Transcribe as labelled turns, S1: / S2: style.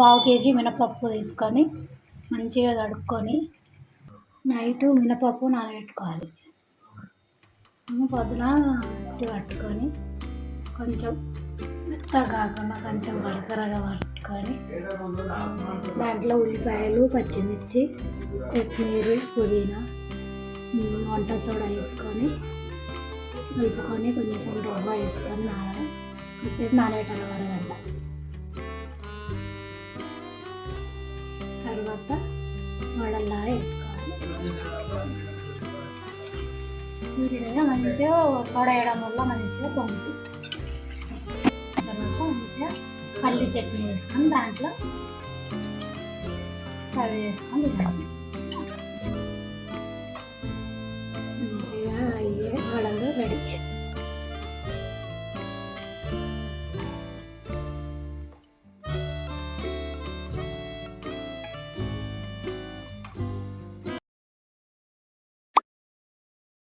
S1: పావు కేజీ మినపప్పు తీసుకొని మంచిగా కడుక్కొని నైట్ మినపప్పు నానబెట్టుకోవాలి. పొద్దున మిక్సీ పట్టుకొని కొంచెం మెత్తగా కాకుండా కొంచెం కరకరగా పట్టుకొని దాంట్లో ఉల్లిపాయలు, పచ్చిమిర్చి, కొత్తిమీర, పుదీనా, వంట సోడా వేసుకొని కలుపుకొని కొంచెం రవ్వ వేసుకొని కాసేపు నానబెట్టాలి అరగంట. తర్వాత వడల్లా వేసుకోవాలి. మంచిగా సోడా వేయడం వల్ల మంచిగా పొంగుతుంది. తర్వాత మంచిగా పల్లి చట్నీ వేసుకొని దాంట్లో సర్వ్ చేసుకొని తినాలి.